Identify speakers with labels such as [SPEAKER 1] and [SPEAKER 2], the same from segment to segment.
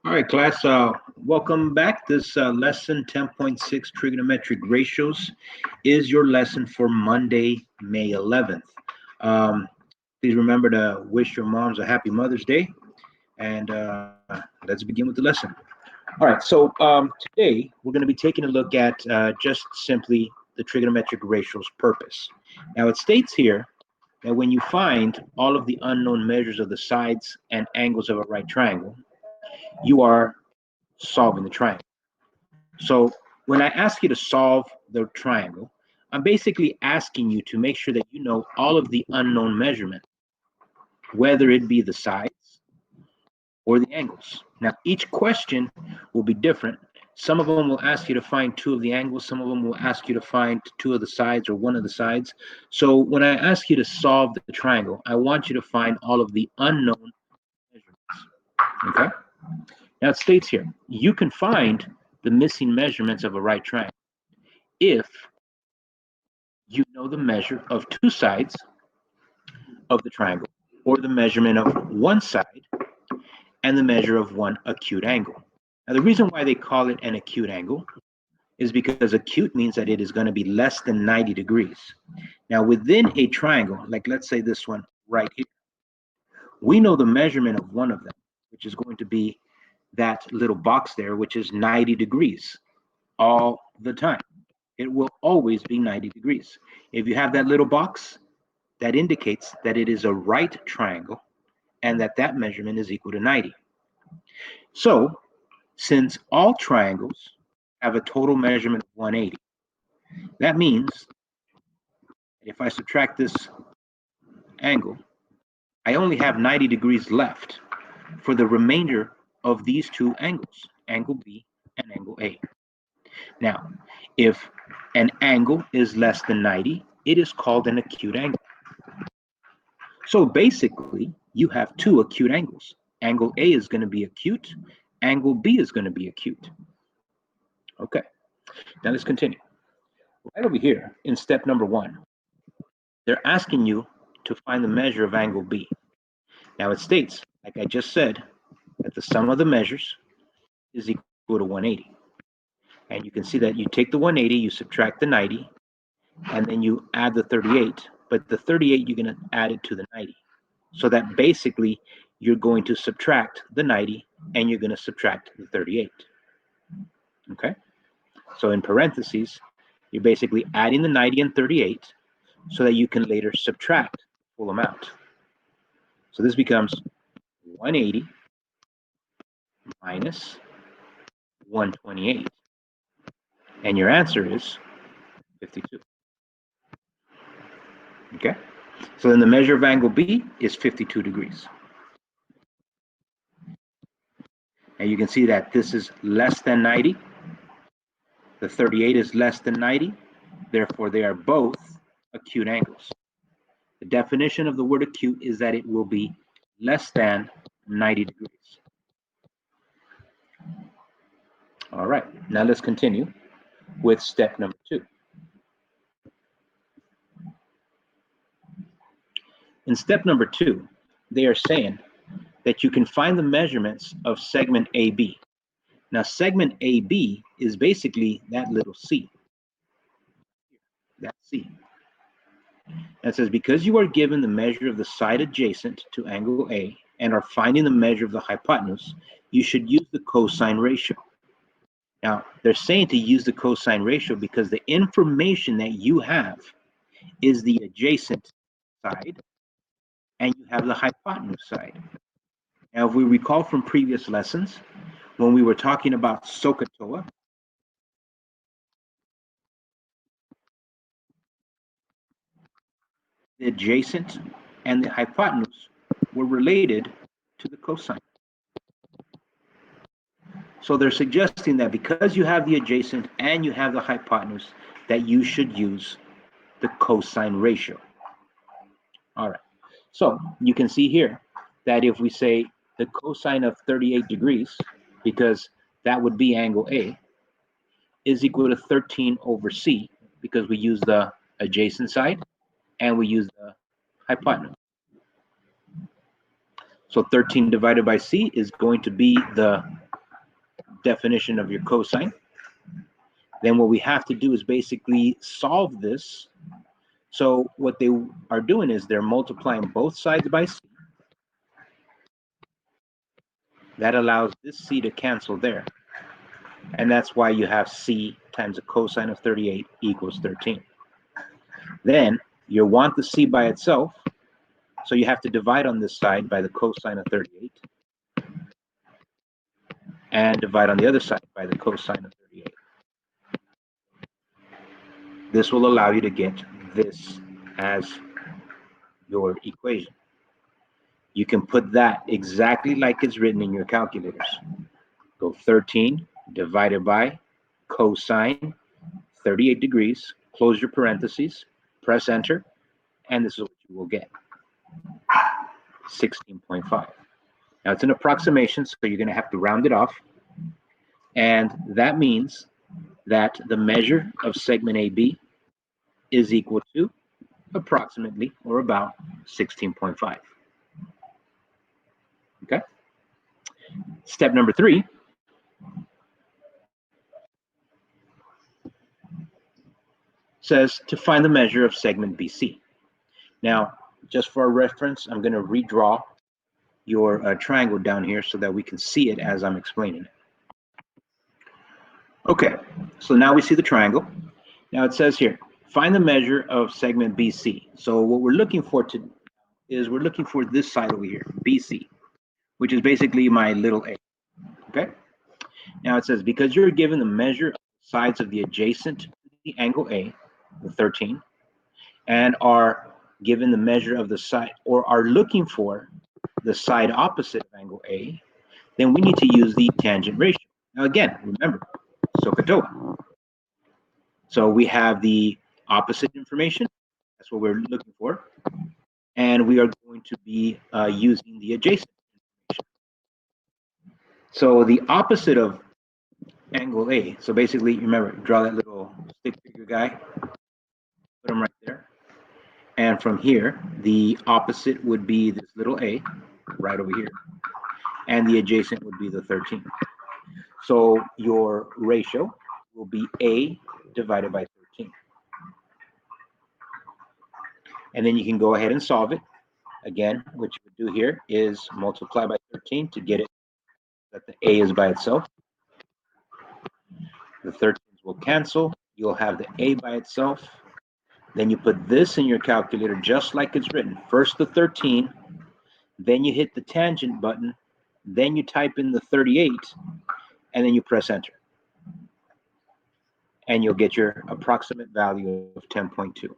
[SPEAKER 1] All right, class, welcome back. This lesson 10.6 trigonometric ratios is your lesson for Monday, May 11th. Please remember to wish your moms a happy Mother's Day, and let's begin with the lesson. All right, so today we're going to be taking a look at just simply the trigonometric ratios purpose. Now, it states here that when you find all of the unknown measures of the sides and angles of a right triangle, you are solving the triangle. So when I ask you to solve the triangle, I'm basically asking you to make sure that you know all of the unknown measurements, whether it be the sides or the angles. Now, each question will be different. Some of them will ask you to find two of the angles. Some of them will ask you to find two of the sides or one of the sides. So when I ask you to solve the triangle, I want you to find all of the unknown measurements. Okay? Now it states here, you can find the missing measurements of a right triangle if you know the measure of two sides of the triangle, or the measurement of one side and the measure of one acute angle. Now the reason why they call it an acute angle is because acute means that it is going to be less than 90 degrees. Now within a triangle, like let's say this one right here, we know the measurement of one of them, which is going to be that little box there, which is 90 degrees all the time. It will always be 90 degrees. If you have that little box, that indicates that it is a right triangle and that measurement is equal to 90. So, since all triangles have a total measurement of 180, that means if I subtract this angle, I only have 90 degrees left for the remainder of these two angles, angle B and angle A. Now, if an angle is less than 90, it is called an acute angle. So basically, you have two acute angles. Angle A is going to be acute, angle B is going to be acute. Okay, now let's continue. Right over here in step number 1, they're asking you to find the measure of angle B. Now it states, like I just said, that the sum of the measures is equal to 180. And you can see that you take the 180, you subtract the 90, and then you add the 38. But the 38, you're going to add it to the 90. So that basically you're going to subtract the 90 and you're going to subtract the 38. Okay? So in parentheses, you're basically adding the 90 and 38 so that you can later subtract the full amount. So this becomes 180 minus 128. And your answer is 52. Okay? So then the measure of angle B is 52 degrees. And you can see that this is less than 90. The 38 is less than 90. Therefore, they are both acute angles. The definition of the word acute is that it will be less than 90 degrees. All right, now let's continue with step number 2. In step number 2, they are saying that you can find the measurements of segment AB. Now, segment AB is basically that little C. That C. That says, because you are given the measure of the side adjacent to angle A and are finding the measure of the hypotenuse, you should use the cosine ratio. Now, they're saying to use the cosine ratio because the information that you have is the adjacent side and you have the hypotenuse side. Now, if we recall from previous lessons, when we were talking about SOHCAHTOA, the adjacent and the hypotenuse were related to the cosine. So they're suggesting that because you have the adjacent and you have the hypotenuse, that you should use the cosine ratio. All right. So you can see here that if we say the cosine of 38 degrees, because that would be angle A, is equal to 13 over C, because we use the adjacent side and we use the hypotenuse. So 13 divided by C is going to be the definition of your cosine. Then what we have to do is basically solve this. So what they are doing is they're multiplying both sides by c. That allows this c to cancel there. And that's why you have c times the cosine of 38 equals 13. Then you want the c by itself, so you have to divide on this side by the cosine of 38, and divide on the other side by the cosine of 38. This will allow you to get this as your equation. You can put that exactly like it's written in your calculators. Go 13 divided by cosine 38 degrees, close your parentheses, press enter, and this is what you will get, 16.5. Now it's an approximation, so you're going to have to round it off, and that means that the measure of segment AB is equal to approximately, or about, 16.5. Okay? Step number 3 says to find the measure of segment BC. Now, just for a reference, I'm going to redraw your triangle down here so that we can see it as I'm explaining it. Okay, so now we see the triangle. Now it says here, find the measure of segment BC. So what we're looking for is we're looking for this side over here, BC, which is basically my little a. Okay. Now it says because you're given the measure of the sides of the adjacent to the angle A, the 13, and are given the measure of the side, or are looking for the side opposite of angle A, then we need to use the tangent ratio. Now again, remember, SOHCAHTOA. So we have the opposite information. That's what we're looking for. And we are going to be using the adjacent information. So the opposite of angle A, so basically, remember, draw that little stick figure guy, put him right there. And from here, the opposite would be this little a, right over here. And the adjacent would be the 13. So your ratio will be a divided by 13. And then you can go ahead and solve it. Again, what you would do here is multiply by 13 to get it that the a is by itself. The 13s will cancel. You'll have the a by itself. Then you put this in your calculator just like it's written. First the 13, then you hit the tangent button, then you type in the 38, and then you press enter. And you'll get your approximate value of 10.2.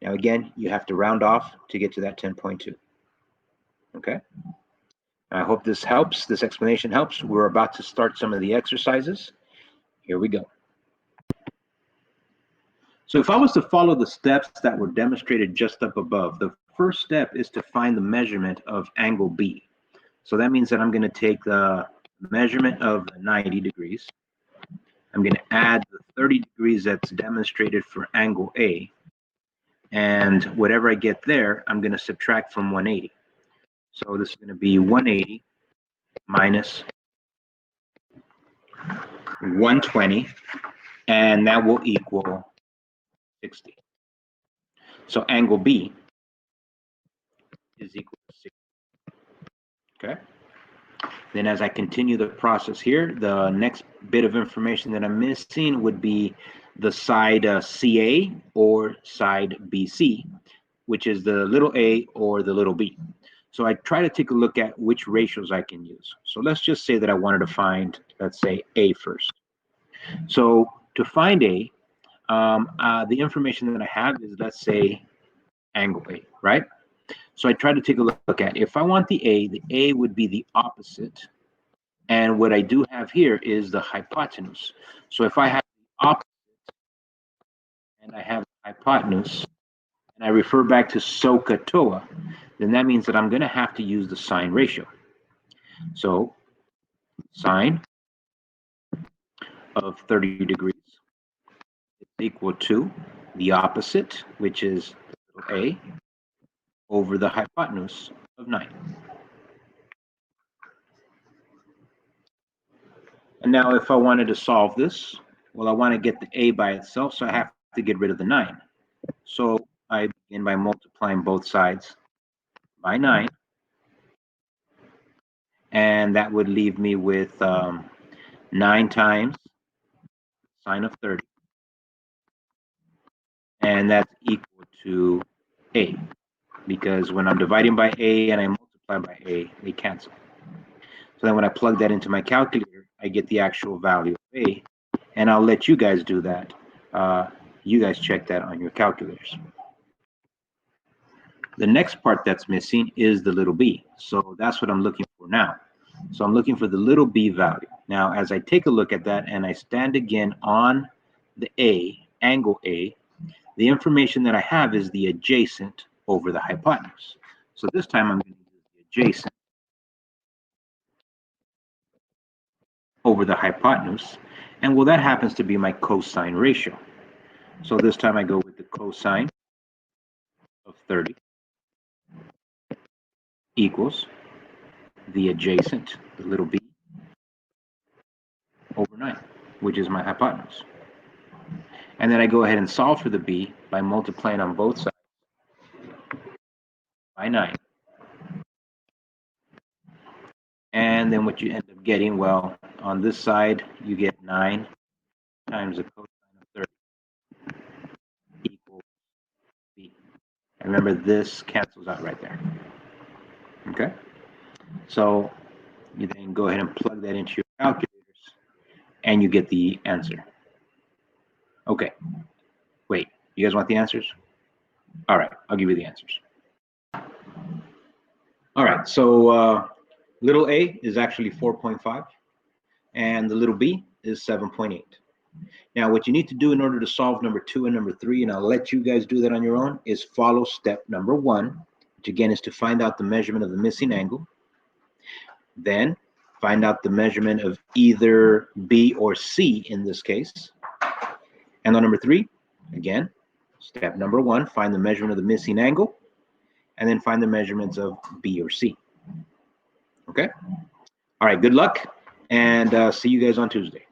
[SPEAKER 1] Now again, you have to round off to get to that 10.2. Okay? I hope this helps. This explanation helps. We're about to start some of the exercises. Here we go. So if I was to follow the steps that were demonstrated just up above, the first step is to find the measurement of angle B. So that means that I'm going to take the measurement of 90 degrees. I'm going to add the 30 degrees that's demonstrated for angle A. And whatever I get there, I'm going to subtract from 180. So this is going to be 180 minus 120, and that will equal 60. So angle B is equal to 60. Okay. Then as I continue the process here, the next bit of information that I'm missing would be the side CA or side BC, which is the little a or the little b. So I try to take a look at which ratios I can use. So let's just say that I wanted to find, let's say, A first. So to find A, the information that I have is, let's say, angle A, right? So I try to take a look at, if I want the A would be the opposite. And what I do have here is the hypotenuse. So if I have the opposite and I have the hypotenuse, and I refer back to SOHCAHTOA, then that means that I'm going to have to use the sine ratio. So sine of 30 degrees is equal to the opposite, which is A, over the hypotenuse of 9. And now if I wanted to solve this, well, I want to get the a by itself, so I have to get rid of the 9. So I begin by multiplying both sides by 9, and that would leave me with 9 times sine of 30, and that's equal to a, because when I'm dividing by a and I multiply by a, they cancel. So then when I plug that into my calculator, I get the actual value of a, and I'll let you guys do that. You guys check that on your calculators. The next part that's missing is the little b. So that's what I'm looking for now. So I'm looking for the little b value. Now, as I take a look at that and I stand again on the a, angle a, the information that I have is the adjacent over the hypotenuse. So this time I'm going to use the adjacent over the hypotenuse. And well, that happens to be my cosine ratio. So this time I go with the cosine of 30 equals the adjacent, the little b, over 9, which is my hypotenuse. And then I go ahead and solve for the b by multiplying on both sides by 9. And then what you end up getting, well, on this side, you get 9 times the cosine of 30 equals b. And remember, this cancels out right there. Okay? So you then go ahead and plug that into your calculators, and you get the answer. Okay. Wait, you guys want the answers? All right, I'll give you the answers. All right, so little a is actually 4.5, and the little b is 7.8. Now, what you need to do in order to solve number 2 and number 3, and I'll let you guys do that on your own, is follow step number 1, which again is to find out the measurement of the missing angle. Then find out the measurement of either B or C in this case. And on number 3, again, step number 1, find the measurement of the missing angle, and then find the measurements of B or C. Okay? All right, good luck, and see you guys on Tuesday.